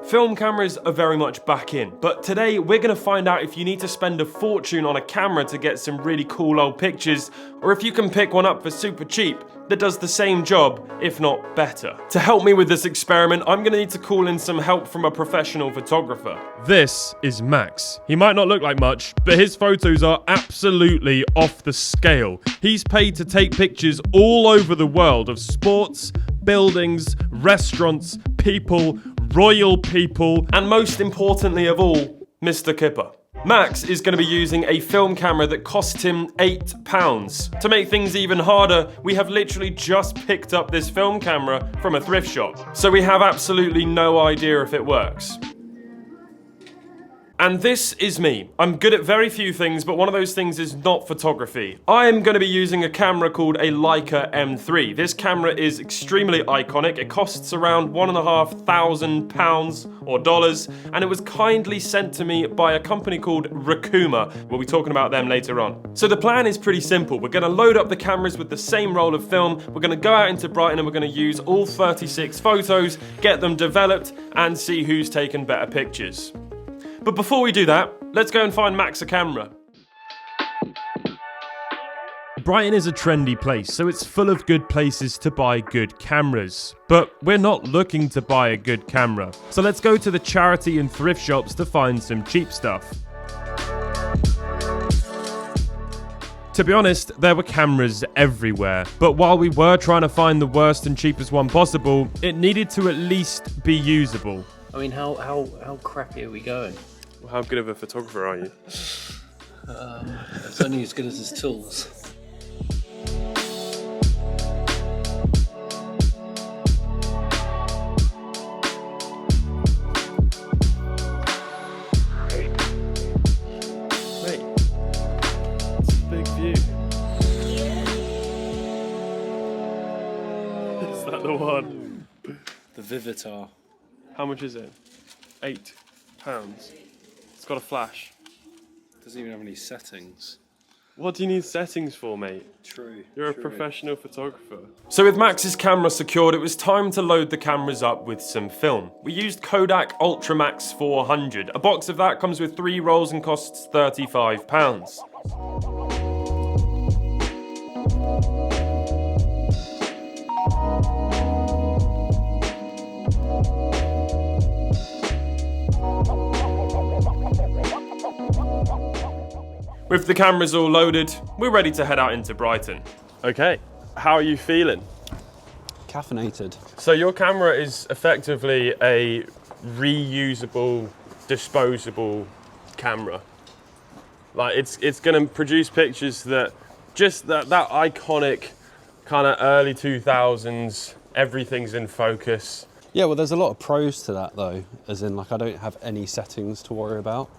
Film cameras are very much back in, but today we're going to find out if you need to spend a fortune on a camera to get some really cool old pictures, or if you can pick one up for super cheap that does the same job, if not better. To help me with this experiment, I'm going to need to call in some help from a professional photographer. This is Max. He might not look like much, but his photos are absolutely off the scale. He's paid to take pictures all over the world of sports, buildings, restaurants, people, royal people, and most importantly of all, Mr. Kipper. Max is going to be using a film camera that cost him £8. To make things even harder, we have literally just picked up this film camera from a thrift shop, so we have absolutely no idea if it works. And this is me. I'm good at very few things, but one of those things is not photography. I am going to be using a camera called a Leica M3. This camera is extremely iconic. It costs around £1,500 or dollars, and it was kindly sent to me by a company called Rakuma. We'll be talking about them later on. So the plan is pretty simple. We're going to load up the cameras with the same roll of film. We're going to go out into Brighton and we're going to use all 36 photos, get them developed, and see who's taken better pictures. But before we do that, let's go and find Max a camera. Brighton is a trendy place, so it's full of good places to buy good cameras. But we're not looking to buy a good camera, so let's go to the charity and thrift shops to find some cheap stuff. To be honest, there were cameras everywhere, but while we were trying to find the worst and cheapest one possible, it needed to at least be usable. I mean, how crappy are we going? Well, how good of a photographer are you? It's only as good as his tools. Mate, it's a big view. Is that the one? The Vivitar. How much is it? £8. It's got a flash. Doesn't even have any settings. What do you need settings for, mate? True. You're a professional photographer. So with Max's camera secured, it was time to load the cameras up with some film. We used Kodak Ultramax 400. A box of that comes with 3 rolls and costs £35. With the cameras all loaded, we're ready to head out into Brighton. Okay, how are you feeling? Caffeinated. So your camera is effectively a reusable, disposable camera. Like it's gonna produce pictures that just that iconic kind of early 2000s, everything's in focus. Yeah, well, there's a lot of pros to that though, as in like I don't have any settings to worry about.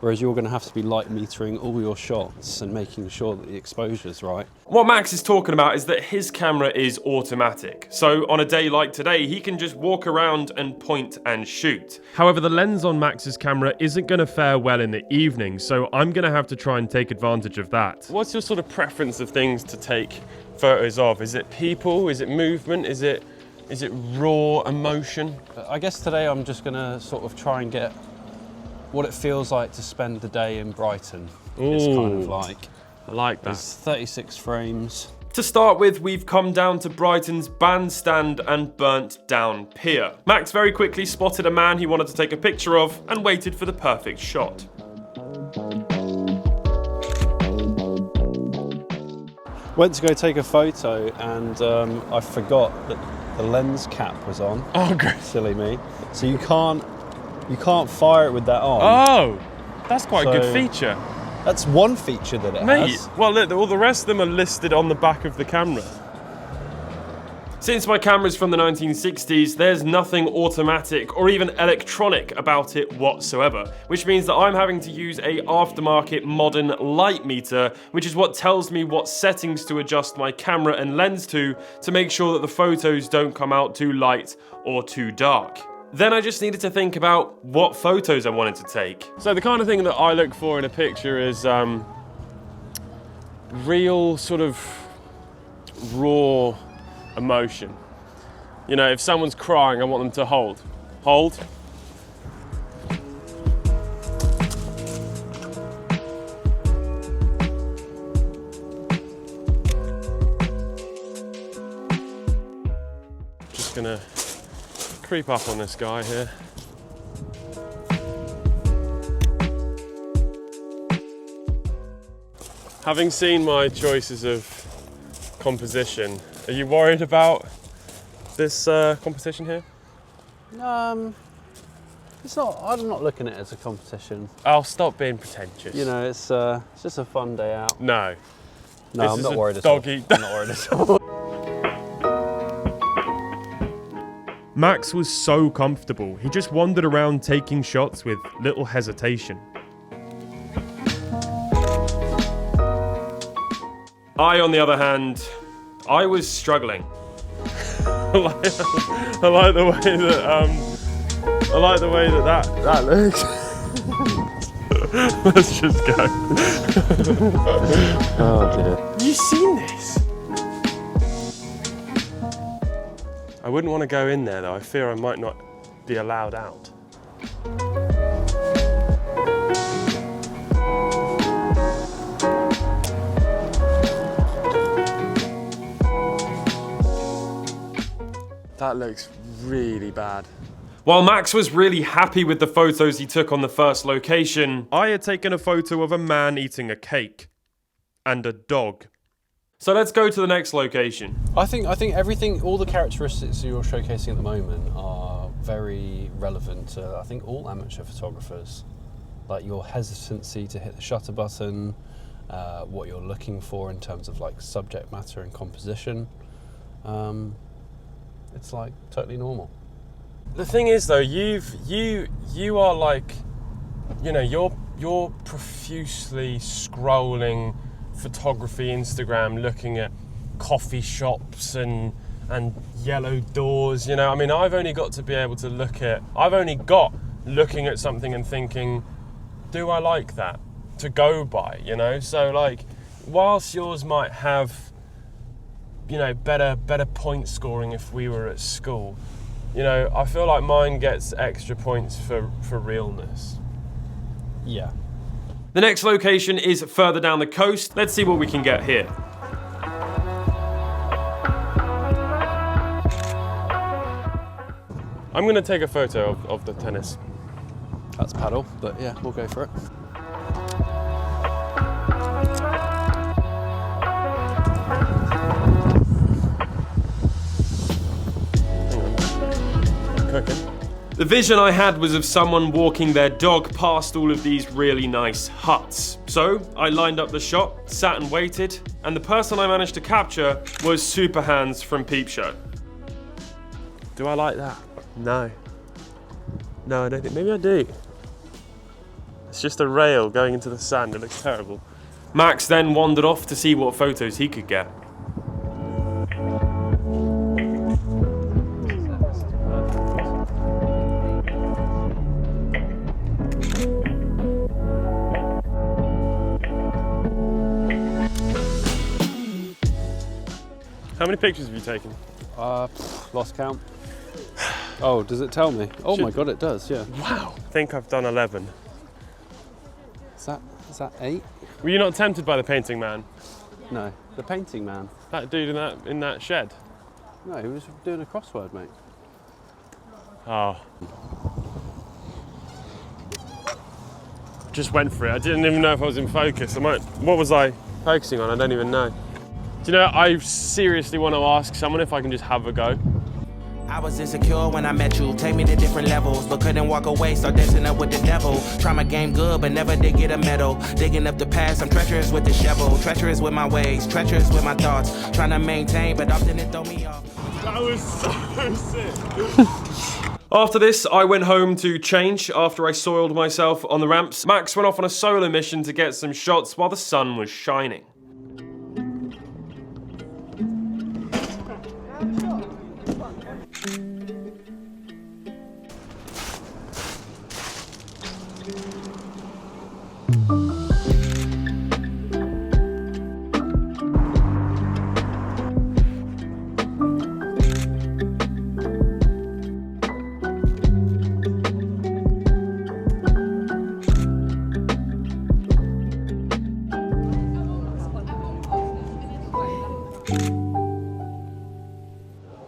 Whereas you're going to have to be light metering all your shots and making sure that the exposure's right. What Max is talking about is that his camera is automatic. So on a day like today, he can just walk around and point and shoot. However, the lens on Max's camera isn't going to fare well in the evening, so I'm going to have to try and take advantage of that. What's your sort of preference of things to take photos of? Is it people? Is it movement? Is it raw emotion? I guess today I'm just going to sort of try and get what it feels like to spend the day in Brighton. It's kind of like. I like that. There's 36 frames. To start with, we've come down to Brighton's bandstand and burnt down pier. Max very quickly spotted a man he wanted to take a picture of and waited for the perfect shot. Went to go take a photo and I forgot that the lens cap was on. Oh, good. Silly me. So you can't fire it with that on. Oh, that's quite a good feature. That's one feature that it Mate, has. well, look, all the rest of them are listed on the back of the camera. Since my camera's from the 1960s, there's nothing automatic or even electronic about it whatsoever, which means that I'm having to use a aftermarket modern light meter, which is what tells me what settings to adjust my camera and lens to make sure that the photos don't come out too light or too dark. Then I just needed to think about what photos I wanted to take. So the kind of thing that I look for in a picture is real sort of raw emotion. You know, if someone's crying, I want them to hold. gonna creep up on this guy here. Having seen my choices of composition, are you worried about this competition here? It's not. I'm not looking at it as a competition. I'll stop being pretentious. You know, it's just a fun day out. No. No, This I'm is not a worried at all. doggy- I'm not worried at all. Max was so comfortable, he just wandered around taking shots with little hesitation. I, on the other hand, I was struggling. I like the way that looks. Let's just go. Oh dear. Have you seen this? I wouldn't want to go in there though. I fear I might not be allowed out. That looks really bad. While Max was really happy with the photos he took on the first location, I had taken a photo of a man eating a cake and a dog. So let's go to the next location. I think everything, all the characteristics you're showcasing at the moment are very relevant to, I think, all amateur photographers. Like your hesitancy to hit the shutter button, what you're looking for in terms of like subject matter and composition. It's like totally normal. The thing is though, you are like, you know, you're profusely scrolling photography Instagram, looking at coffee shops and yellow doors, you know. I mean, I've only got looking at something and thinking, do I like that to go by, you know? So like, whilst yours might have, you know, better point scoring if we were at school, you know, I feel like mine gets extra points for realness. Yeah. The next location is further down the coast. Let's see what we can get here. I'm gonna take a photo of the tennis. That's paddle, but yeah, we'll go for it. Cooking. The vision I had was of someone walking their dog past all of these really nice huts. So I lined up the shot, sat and waited, and the person I managed to capture was Super Hands from Peep Show. Do I like that? No. No, I don't think, maybe I do. It's just a rail going into the sand, it looks terrible. Max then wandered off to see what photos he could get. How many pictures have you taken? Lost count. Oh, does it tell me? Oh my god, it does, yeah. Wow. I think I've done 11. Is that 8? Were you not tempted by the painting man? No, the painting man. That dude in that shed? No, he was doing a crossword, mate. Oh. Just went for it. I didn't even know if I was in focus. What was I focusing on? I don't even know. Do you know, I seriously want to ask someone if I can just have a go. I was insecure when I met you, take me to different levels, but couldn't walk away, start dancing up with the devil. Try my game good, but never did get a medal. Digging up the past, I'm treacherous with the shovel, treacherous with my ways, treacherous with my thoughts. Trying to maintain, but often it throw me off. That was so sick. After this, I went home to change after I soiled myself on the ramps. Max went off on a solo mission to get some shots while the sun was shining.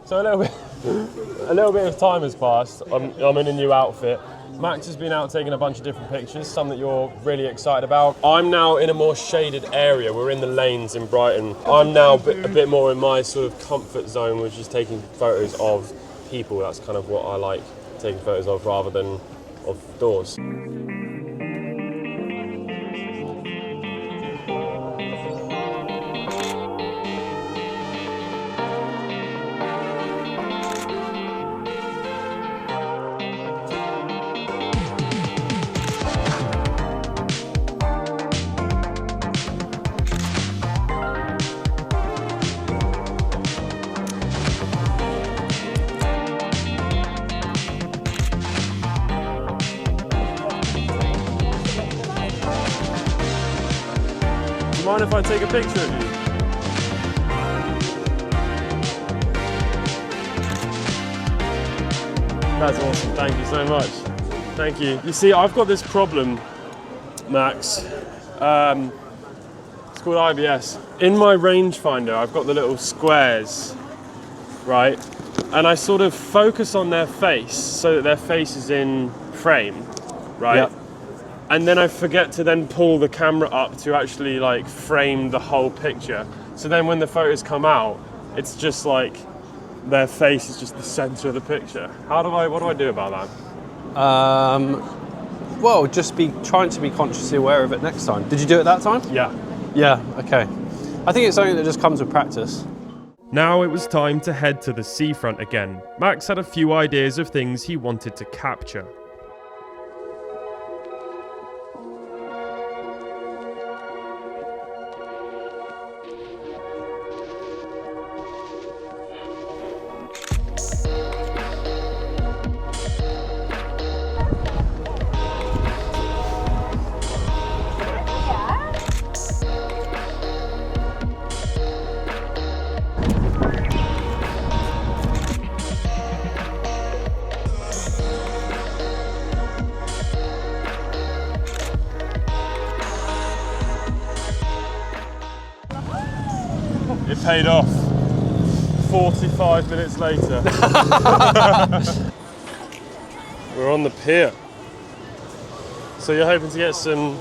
So a little bit a little bit of time has passed. I'm in a new outfit. Max has been out taking a bunch of different pictures, some that you're really excited about. I'm now in a more shaded area. We're in the lanes in Brighton. I'm now a bit more in my sort of comfort zone, which is taking photos of people. That's kind of what I like taking photos of rather than of doors. Mind if I take a picture of you? That's awesome, thank you so much. Thank you. You see, I've got this problem, Max. It's called IBS. In my rangefinder, I've got the little squares, right? And I sort of focus on their face so that their face is in frame, right? Yep. And then I forget to then pull the camera up to actually like frame the whole picture. So then when the photos come out, it's just like their face is just the center of the picture. What do I do about that? Well, just be trying to be consciously aware of it next time. Did you do it that time? Yeah. Yeah, okay. I think it's something that just comes with practice. Now it was time to head to the seafront again. Max had a few ideas of things he wanted to capture. It paid off. 45 minutes later. We're on the pier. So you're hoping to get some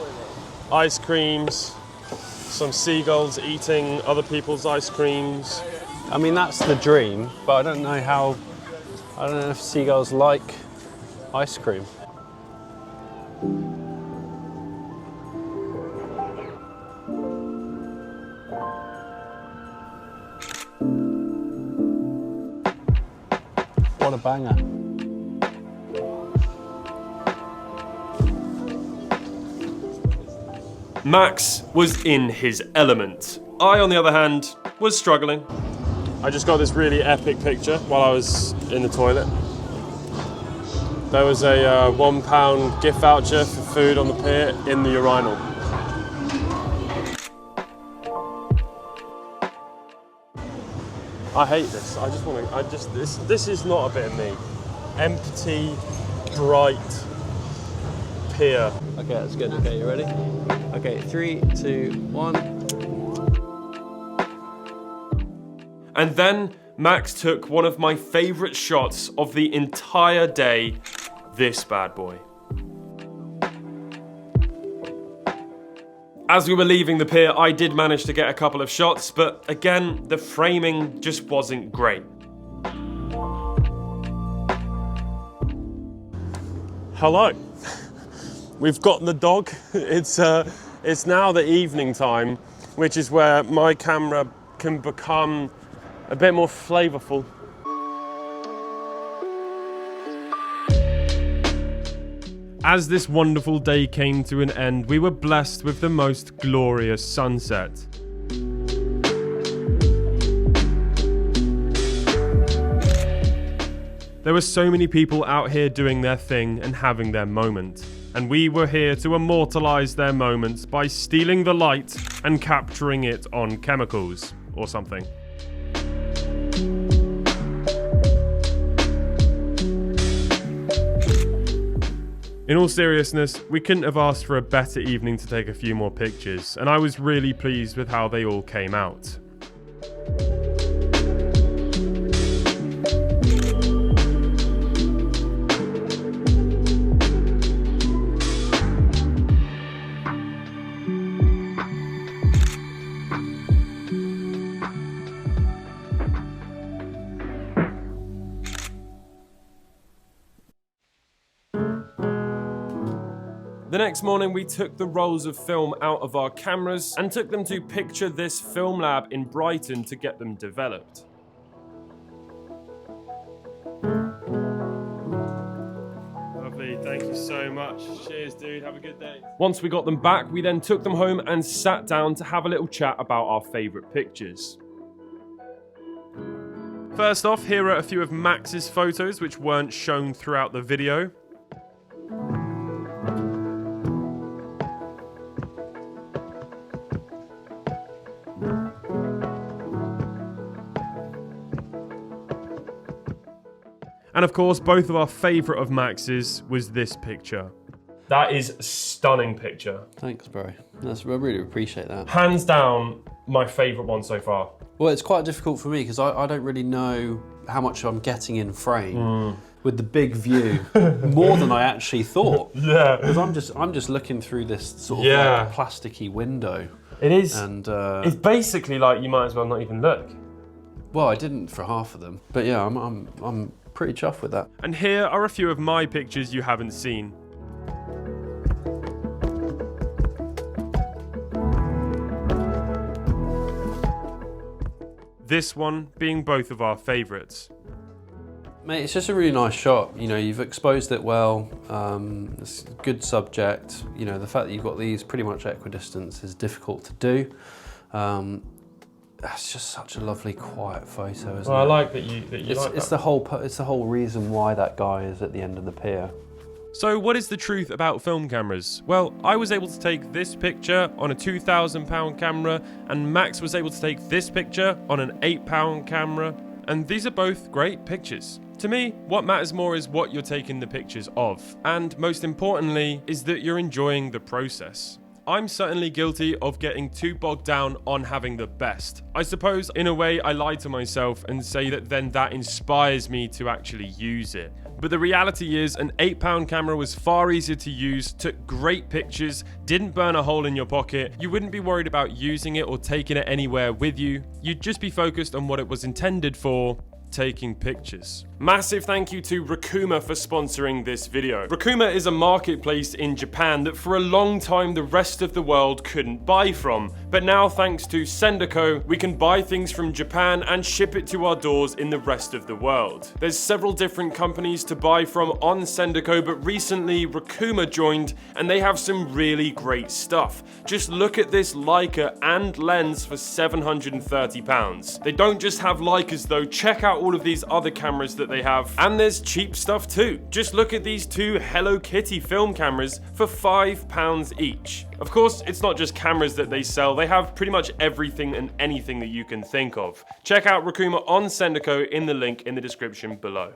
ice creams, some seagulls eating other people's ice creams. I mean, that's the dream, but I don't know if seagulls like ice cream. What a banger. Max was in his element. I, on the other hand, was struggling. I just got this really epic picture while I was in the toilet. There was a £1 gift voucher for food on the pier in the urinal. I hate this. This is not a bit of me. Empty, bright pier. Okay, that's good. Okay, you ready? Okay, 3, 2, 1. And then Max took one of my favourite shots of the entire day, this bad boy. As we were leaving the pier, I did manage to get a couple of shots, but again, the framing just wasn't great. Hello. We've got the dog. It's now the evening time, which is where my camera can become a bit more flavourful. As this wonderful day came to an end, we were blessed with the most glorious sunset. There were so many people out here doing their thing and having their moment. And we were here to immortalise their moments by stealing the light and capturing it on chemicals or something. In all seriousness, we couldn't have asked for a better evening to take a few more pictures, and I was really pleased with how they all came out. The next morning we took the rolls of film out of our cameras and took them to Picture This Film Lab in Brighton to get them developed. Lovely, thank you so much. Cheers, dude, have a good day. Once we got them back, we then took them home and sat down to have a little chat about our favourite pictures. First off, here are a few of Max's photos which weren't shown throughout the video. And of course, both of our favourite of Max's was this picture. That is a stunning picture. Thanks, bro. I really appreciate that. Hands down, my favourite one so far. Well, it's quite difficult for me because I don't really know how much I'm getting in frame with the big view, more than I actually thought. Yeah. Because I'm just looking through this sort of like plasticky window. It is. And it's basically like you might as well not even look. Well, I didn't for half of them, but yeah, I'm pretty chuffed with that. And here are a few of my pictures you haven't seen. This one being both of our favourites. Mate, it's just a really nice shot. You know, you've exposed it well. It's a good subject. You know, the fact that you've got these pretty much equidistant is difficult to do. That's just such a lovely, quiet photo, isn't it? I like that you like that. It's the whole reason why that guy is at the end of the pier. So what is the truth about film cameras? Well, I was able to take this picture on a £2,000 camera, and Max was able to take this picture on an £8 camera, and these are both great pictures. To me, what matters more is what you're taking the pictures of, and most importantly, is that you're enjoying the process. I'm certainly guilty of getting too bogged down on having the best. I suppose, in a way, I lie to myself and say that then that inspires me to actually use it. But the reality is, an £8 camera was far easier to use, took great pictures, didn't burn a hole in your pocket, you wouldn't be worried about using it or taking it anywhere with you, you'd just be focused on what it was intended for, taking pictures. Massive thank you to Rakuma for sponsoring this video. Rakuma is a marketplace in Japan that for a long time the rest of the world couldn't buy from, but now thanks to Senderco, we can buy things from Japan and ship it to our doors in the rest of the world. There's several different companies to buy from on Senderco, but recently Rakuma joined and they have some really great stuff. Just look at this Leica and lens for £730. They don't just have Leicas though, check out all of these other cameras that they have, and there's cheap stuff too. Just look at these two Hello Kitty film cameras for £5 each. Of course, it's not just cameras that they sell, they have pretty much everything and anything that you can think of. Check out Rakuma on Senderco in the link in the description below.